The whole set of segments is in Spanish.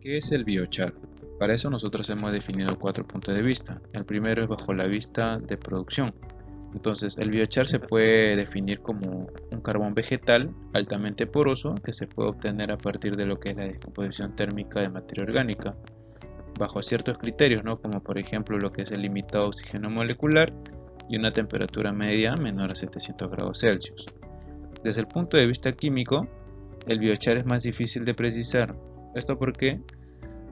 ¿Qué es el biochar? Para eso nosotros hemos definido cuatro puntos de vista. El primero es bajo la vista de producción. Entonces, el biochar se puede definir como un carbón vegetal altamente poroso que se puede obtener a partir de lo que es la descomposición térmica de materia orgánica, bajo ciertos criterios, ¿no? Como por ejemplo lo que es el limitado oxígeno molecular y una temperatura media menor a 700 grados Celsius. Desde el punto de vista químico, el biochar es más difícil de precisar. ¿Esto por qué?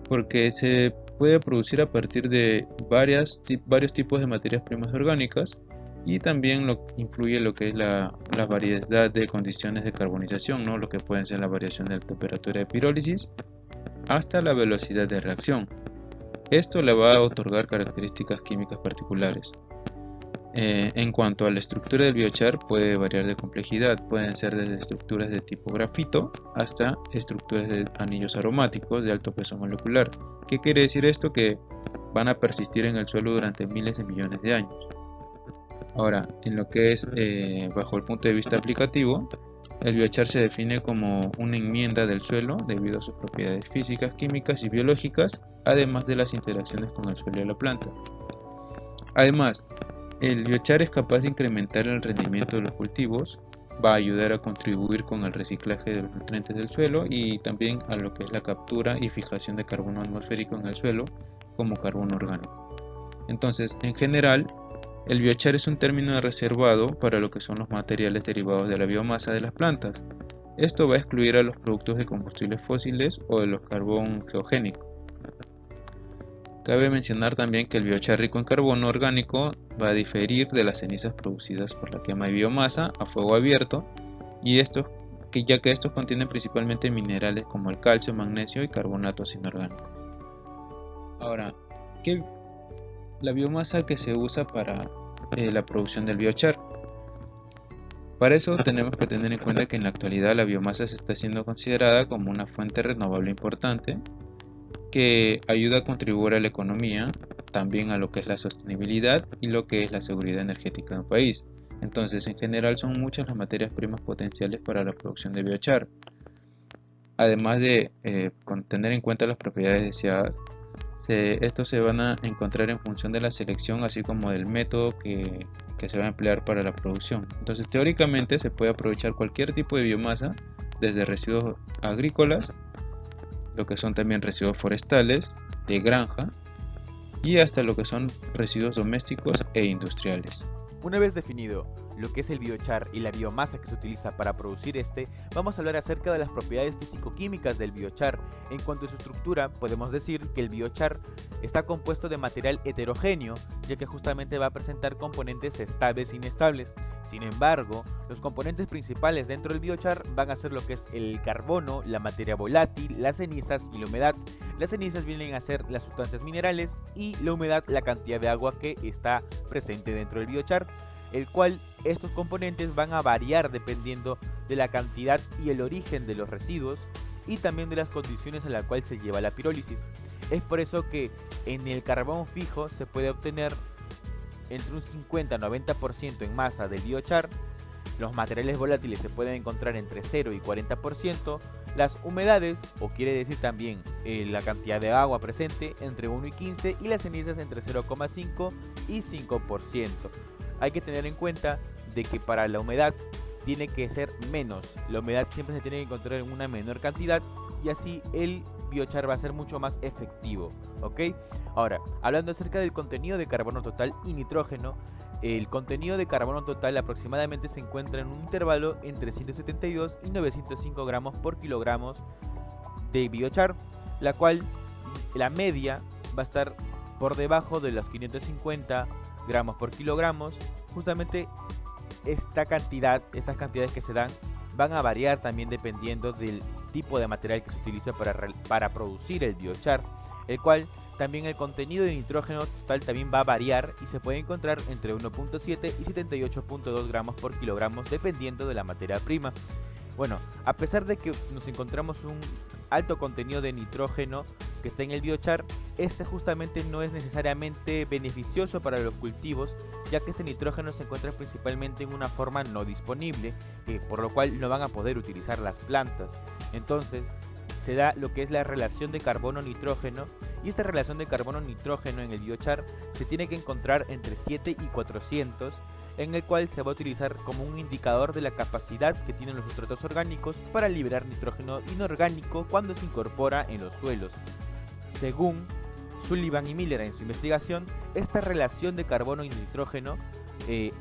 Porque se puede producir a partir de varios tipos de materias primas orgánicas y también influye lo que es la variedad de condiciones de carbonización, ¿no? Lo que pueden ser la variación de la temperatura de pirólisis hasta la velocidad de reacción. Esto le va a otorgar características químicas particulares. En cuanto a la estructura del biochar, puede variar de complejidad, pueden ser desde estructuras de tipo grafito hasta estructuras de anillos aromáticos de alto peso molecular. ¿Qué quiere decir esto? Que van a persistir en el suelo durante miles de millones de años. Ahora, en lo que es bajo el punto de vista aplicativo, el biochar se define como una enmienda del suelo debido a sus propiedades físicas, químicas y biológicas, además de las interacciones con el suelo y la planta. Además, el biochar es capaz de incrementar el rendimiento de los cultivos, va a ayudar a contribuir con el reciclaje de los nutrientes del suelo y también a lo que es la captura y fijación de carbono atmosférico en el suelo como carbono orgánico. Entonces, en general, el biochar es un término reservado para lo que son los materiales derivados de la biomasa de las plantas. Esto va a excluir a los productos de combustibles fósiles o de los carbón geogénicos. Cabe mencionar también que el biochar rico en carbono orgánico va a diferir de las cenizas producidas por la quema de biomasa a fuego abierto, y ya que estos contienen principalmente minerales como el calcio, magnesio y carbonatos inorgánicos. Ahora, ¿qué la biomasa que se usa para la producción del biochar? Para eso tenemos que tener en cuenta que en la actualidad la biomasa se está siendo considerada como una fuente renovable importante que ayuda a contribuir a la economía, también a lo que es la sostenibilidad y lo que es la seguridad energética de un país. Entonces, en general son muchas las materias primas potenciales para la producción de biochar. Además de tener en cuenta las propiedades deseadas, estos se van a encontrar en función de la selección, así como del método que se va a emplear para la producción. Entonces, teóricamente se puede aprovechar cualquier tipo de biomasa, desde residuos agrícolas, lo que son también residuos forestales, de granja y hasta lo que son residuos domésticos e industriales. Una vez definido lo que es el biochar y la biomasa que se utiliza para producir este, vamos a hablar acerca de las propiedades físico-químicas del biochar. En cuanto a su estructura, podemos decir que el biochar está compuesto de material heterogéneo, ya que justamente va a presentar componentes estables e inestables. Sin embargo, los componentes principales dentro del biochar van a ser lo que es el carbono, la materia volátil, las cenizas y la humedad. Las cenizas vienen a ser las sustancias minerales y la humedad la cantidad de agua que está presente dentro del biochar, el cual estos componentes van a variar dependiendo de la cantidad y el origen de los residuos y también de las condiciones en las cuales se lleva la pirólisis. Es por eso que en el carbón fijo se puede obtener entre un 50-90% en masa del biochar. Los materiales volátiles se pueden encontrar entre 0 y 40%, las humedades, o quiere decir también la cantidad de agua presente, entre 1 y 15, y las cenizas entre 0,5 y 5%. Hay que tener en cuenta de que para la humedad tiene que ser menos, la humedad siempre se tiene que encontrar en una menor cantidad y así el biochar va a ser mucho más efectivo, ¿ok? Ahora, hablando acerca del contenido de carbono total y nitrógeno, el contenido de carbono total aproximadamente se encuentra en un intervalo entre 172 y 905 gramos por kilogramos de biochar, la cual la media va a estar por debajo de los 550 gramos por kilogramos. Justamente estas cantidades que se dan van a variar también dependiendo del tipo de material que se utiliza para producir el biochar, el cual también el contenido de nitrógeno total también va a variar y se puede encontrar entre 1.7 y 78.2 gramos por kilogramos dependiendo de la materia prima. Bueno, a pesar de que nos encontramos un alto contenido de nitrógeno que está en el biochar, este justamente no es necesariamente beneficioso para los cultivos, ya que este nitrógeno se encuentra principalmente en una forma no disponible, por lo cual no van a poder utilizar las plantas. Entonces, se da lo que es la relación de carbono-nitrógeno, y esta relación de carbono-nitrógeno en el biochar se tiene que encontrar entre 7 y 400, en el cual se va a utilizar como un indicador de la capacidad que tienen los sustratos orgánicos para liberar nitrógeno inorgánico cuando se incorpora en los suelos. Según Sullivan y Miller en su investigación, esta relación de carbono y nitrógeno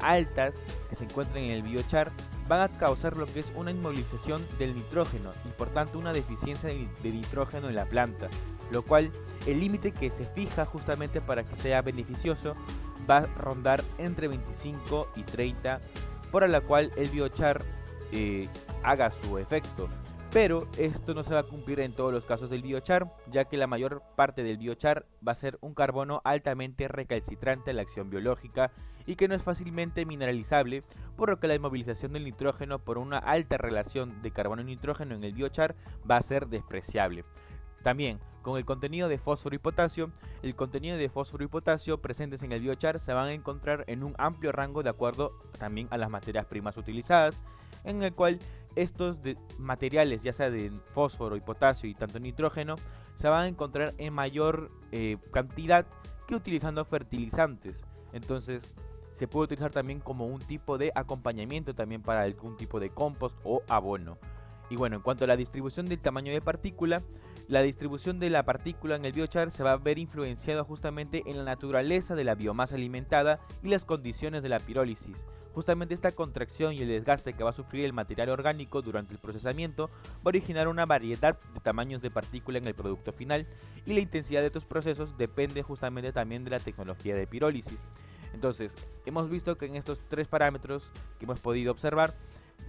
altas que se encuentran en el biochar van a causar lo que es una inmovilización del nitrógeno y por tanto una deficiencia de nitrógeno en la planta, lo cual el límite que se fija justamente para que sea beneficioso va a rondar entre 25 y 30, por la cual el biochar haga su efecto. Pero esto no se va a cumplir en todos los casos del biochar, ya que la mayor parte del biochar va a ser un carbono altamente recalcitrante a la acción biológica y que no es fácilmente mineralizable, por lo que la inmovilización del nitrógeno por una alta relación de carbono y nitrógeno en el biochar va a ser despreciable. También, con el contenido de fósforo y potasio, el contenido de fósforo y potasio presentes en el biochar se van a encontrar en un amplio rango de acuerdo también a las materias primas utilizadas, en el cual estos materiales, ya sea de fósforo y potasio y tanto nitrógeno, se van a encontrar en mayor cantidad que utilizando fertilizantes. Entonces se puede utilizar también como un tipo de acompañamiento también para algún tipo de compost o abono. Y bueno, en cuanto a la distribución del tamaño de partícula, la distribución de la partícula en el biochar se va a ver influenciada justamente en la naturaleza de la biomasa alimentada y las condiciones de la pirólisis. Justamente esta contracción y el desgaste que va a sufrir el material orgánico durante el procesamiento va a originar una variedad de tamaños de partícula en el producto final, y la intensidad de estos procesos depende justamente también de la tecnología de pirólisis. Entonces, hemos visto que en estos tres parámetros que hemos podido observar,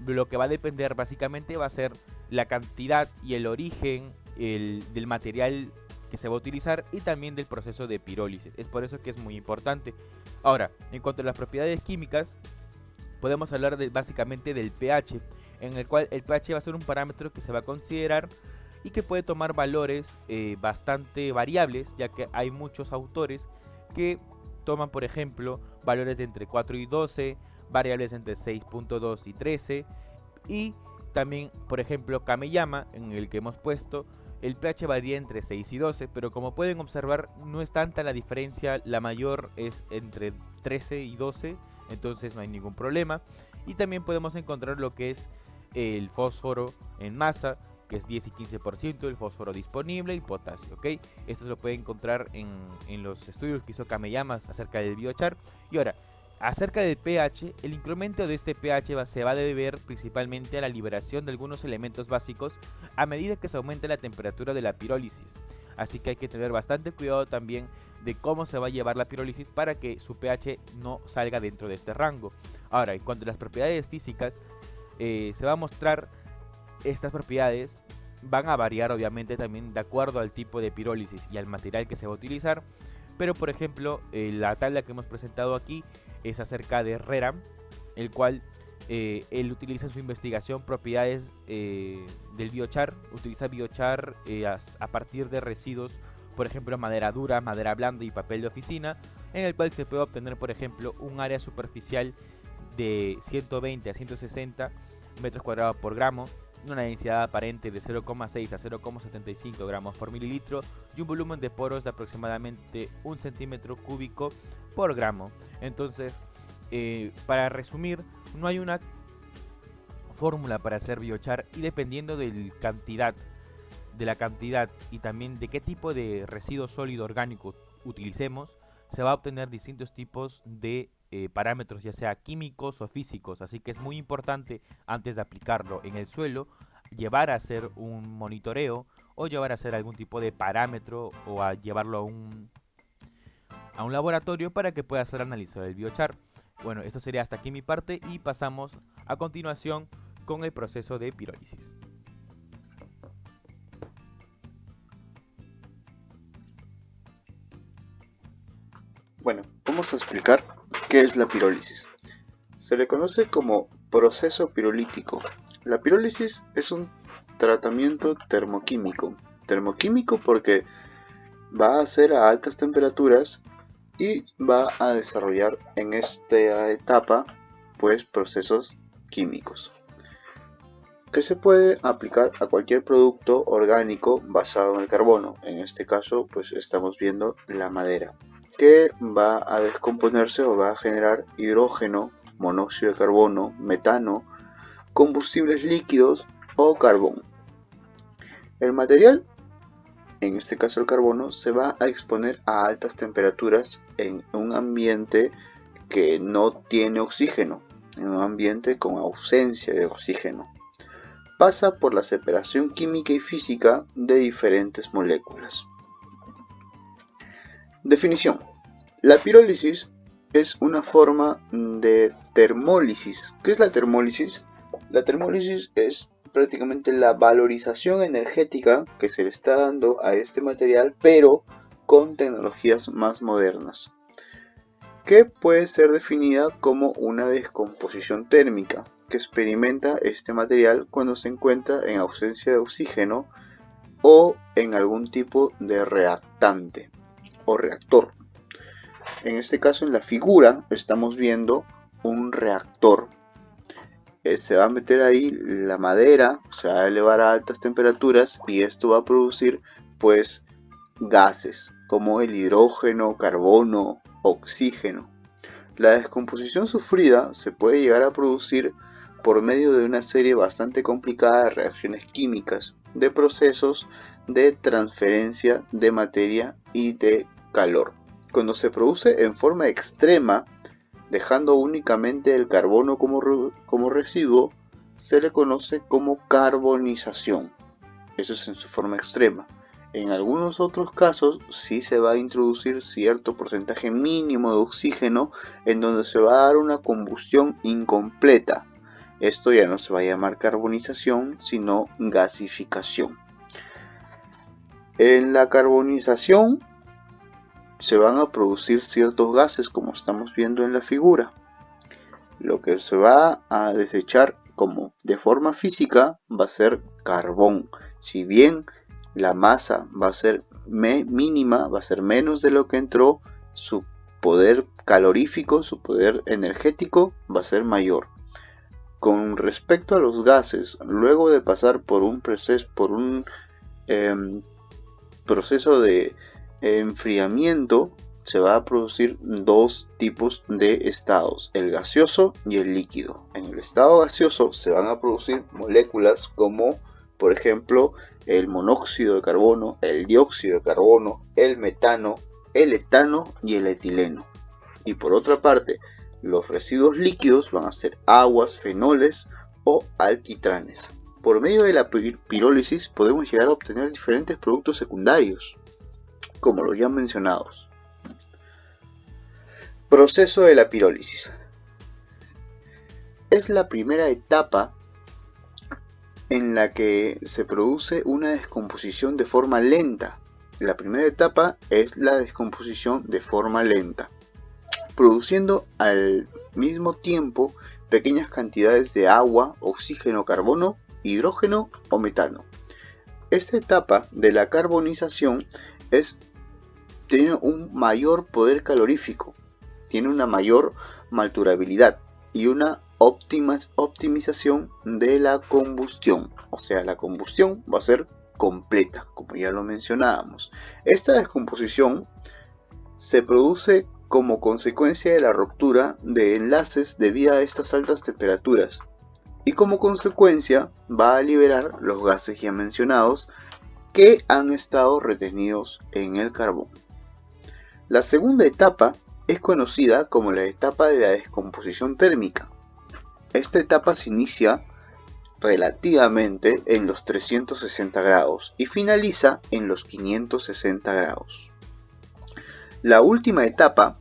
lo que va a depender básicamente va a ser la cantidad y el origen del material que se va a utilizar y también del proceso de pirólisis. Es por eso que es muy importante. Ahora, en cuanto a las propiedades químicas, podemos hablar básicamente del pH, en el cual el pH va a ser un parámetro que se va a considerar y que puede tomar valores bastante variables, ya que hay muchos autores que toman, por ejemplo, valores de entre 4 y 12, variables entre 6.2 y 13, y también, por ejemplo, Kameyama, en el que hemos puesto, el pH varía entre 6 y 12, pero como pueden observar no es tanta la diferencia, la mayor es entre 13 y 12, entonces no hay ningún problema. Y también podemos encontrar lo que es el fósforo en masa, que es 10 y 15%, el fósforo disponible y potasio, ¿ok? Esto se lo puede encontrar en los estudios que hizo Kameyama acerca del biochar. Y ahora, acerca del pH, el incremento de este pH se va a deber principalmente a la liberación de algunos elementos básicos a medida que se aumenta la temperatura de la pirólisis. Así que hay que tener bastante cuidado también de cómo se va a llevar la pirólisis para que su pH no salga dentro de este rango. Ahora, en cuanto a las propiedades físicas, se va a mostrar estas propiedades van a variar obviamente también de acuerdo al tipo de pirólisis y al material que se va a utilizar. Pero por ejemplo, la tabla que hemos presentado aquí es acerca de Reram, el cual él utiliza en su investigación propiedades del biochar. Utiliza biochar a partir de residuos, por ejemplo madera dura, madera blanda y papel de oficina, en el cual se puede obtener, por ejemplo, un área superficial de 120 a 160 metros cuadrados por gramo, una densidad aparente de 0,6 a 0,75 gramos por mililitro y un volumen de poros de aproximadamente 1 centímetro cúbico por gramo. Entonces, para resumir, no hay una fórmula para hacer biochar, y dependiendo de la cantidad y también de qué tipo de residuo sólido orgánico utilicemos, se va a obtener distintos tipos de parámetros, ya sea químicos o físicos. Así que es muy importante, antes de aplicarlo en el suelo, llevar a hacer un monitoreo o llevar a hacer algún tipo de parámetro o a llevarlo a un laboratorio para que pueda ser analizado el biochar. Bueno, esto sería hasta aquí mi parte y pasamos a continuación con el proceso de pirólisis. Bueno, vamos a explicar qué es la pirólisis. Se le conoce como proceso pirolítico. La pirólisis es un tratamiento termoquímico. Termoquímico porque va a ser a altas temperaturas y va a desarrollar en esta etapa pues procesos químicos. que se puede aplicar a cualquier producto orgánico basado en el carbono. En este caso, pues estamos viendo la madera, que va a descomponerse o va a generar hidrógeno, monóxido de carbono, metano, combustibles líquidos o carbón. El material, en este caso el carbono, se va a exponer a altas temperaturas en un ambiente que no tiene oxígeno, en un ambiente con ausencia de oxígeno. Pasa por la separación química y física de diferentes moléculas. Definición. La pirólisis es una forma de termólisis. ¿Qué es la termólisis? La termólisis es prácticamente la valorización energética que se le está dando a este material, pero con tecnologías más modernas, que puede ser definida como una descomposición térmica que experimenta este material cuando se encuentra en ausencia de oxígeno o en algún tipo de reactante o reactor. En este caso, en la figura estamos viendo un reactor. Se va a meter ahí la madera, se va a elevar a altas temperaturas y esto va a producir pues gases como el hidrógeno, carbono, oxígeno. La descomposición sufrida se puede llegar a producir por medio de una serie bastante complicada de reacciones químicas, de procesos de transferencia de materia y de calor. Cuando se produce en forma extrema, dejando únicamente el carbono como residuo, se le conoce como carbonización. Eso es en su forma extrema. En algunos otros casos sí se va a introducir cierto porcentaje mínimo de oxígeno en donde se va a dar una combustión incompleta. Esto ya no se va a llamar carbonización, sino gasificación. En la carbonización se van a producir ciertos gases, como estamos viendo en la figura. Lo que se va a desechar como de forma física va a ser carbón. Si bien la masa va a ser mínima, va a ser menos de lo que entró, su poder calorífico, su poder energético va a ser mayor. Con respecto a los gases, luego de pasar por un proceso de enfriamiento, se va a producir dos tipos de estados, el gaseoso y el líquido. En el estado gaseoso se van a producir moléculas como, por ejemplo, el monóxido de carbono, el dióxido de carbono, el metano, el etano y el etileno. Y por otra parte, los residuos líquidos van a ser aguas, fenoles o alquitranes. Por medio de la pirólisis podemos llegar a obtener diferentes productos secundarios, como los ya mencionados. Proceso de la pirólisis. Es la primera etapa en la que se produce una descomposición de forma lenta. La primera etapa es la descomposición de forma lenta, produciendo al mismo tiempo pequeñas cantidades de agua, oxígeno, carbono, hidrógeno o metano. Esta etapa de la carbonización tiene un mayor poder calorífico, tiene una mayor malturabilidad y una optimización de la combustión. O sea, la combustión va a ser completa, como ya lo mencionábamos. Esta descomposición se produce como consecuencia de la ruptura de enlaces debido a estas altas temperaturas y como consecuencia va a liberar los gases ya mencionados que han estado retenidos en el carbón. La segunda etapa es conocida como la etapa de la descomposición térmica. Esta etapa se inicia relativamente en los 360 grados y finaliza en los 560 grados. La última etapa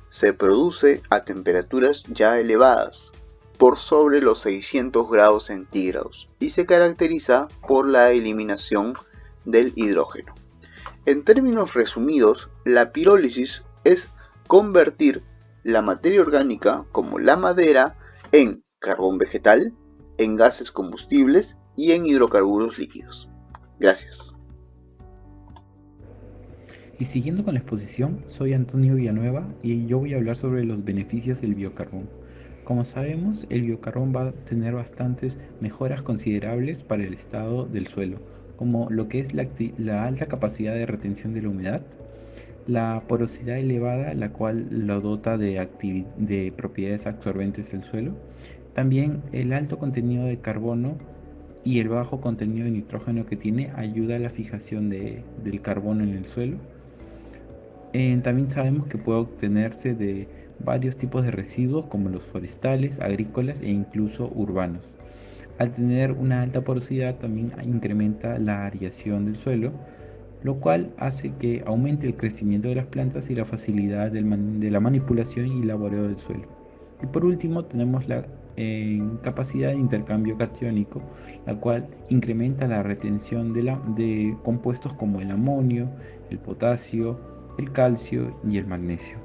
se produce a temperaturas ya elevadas, por sobre los 600 grados centígrados, y se caracteriza por la eliminación del hidrógeno. En términos resumidos, la pirólisis es convertir la materia orgánica, como la madera, en carbón vegetal, en gases combustibles y en hidrocarburos líquidos. Gracias. Y siguiendo con la exposición, soy Antonio Villanueva y yo voy a hablar sobre los beneficios del biocarbón. Como sabemos, el biocarbón va a tener bastantes mejoras considerables para el estado del suelo, como lo que es la alta capacidad de retención de la humedad, la porosidad elevada, la cual lo dota de propiedades absorbentes del suelo, también el alto contenido de carbono y el bajo contenido de nitrógeno que tiene ayuda a la fijación del carbono en el suelo. También sabemos que puede obtenerse de varios tipos de residuos como los forestales, agrícolas e incluso urbanos. Al tener una alta porosidad también incrementa la aireación del suelo, lo cual hace que aumente el crecimiento de las plantas y la facilidad de la manipulación y laboreo del suelo. Y por último tenemos la capacidad de intercambio catiónico, la cual incrementa la retención de compuestos como el amonio, el potasio, el calcio y el magnesio.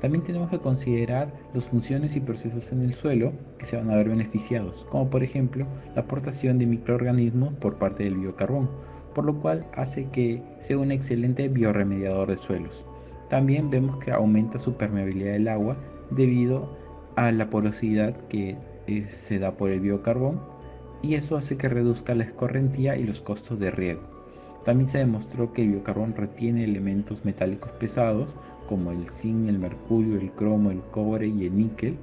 También tenemos que considerar las funciones y procesos en el suelo que se van a ver beneficiados, como por ejemplo la aportación de microorganismos por parte del biocarbón, por lo cual hace que sea un excelente biorremediador de suelos. También vemos que aumenta su permeabilidad del agua debido a la porosidad que se da por el biocarbón, y eso hace que reduzca la escorrentía y los costos de riego. También se demostró que el biocarbón retiene elementos metálicos pesados como el zinc, el mercurio, el cromo, el cobre y el níquel,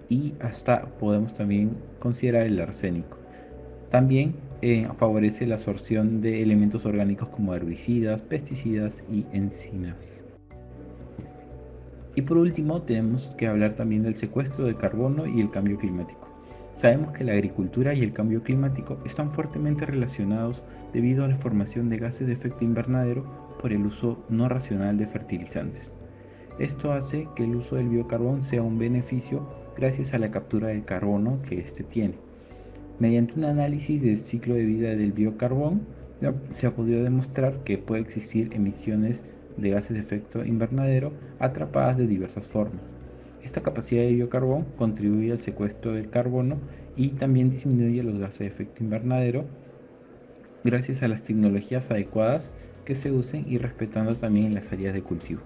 y hasta podemos también considerar el arsénico. También favorece la absorción de elementos orgánicos como herbicidas, pesticidas y enzimas. Y por último tenemos que hablar también del secuestro de carbono y el cambio climático. Sabemos que la agricultura y el cambio climático están fuertemente relacionados debido a la formación de gases de efecto invernadero por el uso no racional de fertilizantes. Esto hace que el uso del biocarbón sea un beneficio gracias a la captura del carbono que éste tiene. Mediante un análisis del ciclo de vida del biocarbón, se ha podido demostrar que puede existir emisiones de gases de efecto invernadero atrapadas de diversas formas. Esta capacidad de biocarbón contribuye al secuestro del carbono y también disminuye los gases de efecto invernadero gracias a las tecnologías adecuadas que se usen y respetando también las áreas de cultivo.